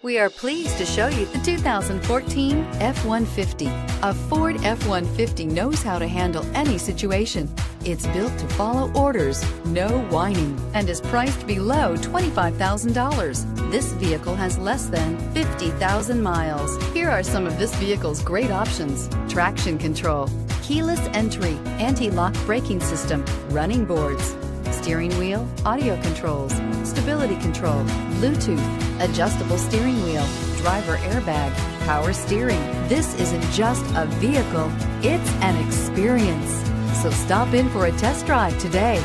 We are pleased to show you the 2014 F-150. A Ford F-150 knows how to handle any situation. It's built to follow orders, no whining, and is priced below $25,000. This vehicle has less than 50,000 miles. Here are some of this vehicle's great options: traction control, keyless entry, anti-lock braking system, running boards, steering wheel audio controls, stability control, Bluetooth, adjustable steering wheel, driver airbag, power steering. This isn't just a vehicle, it's an experience. So stop in for a test drive today.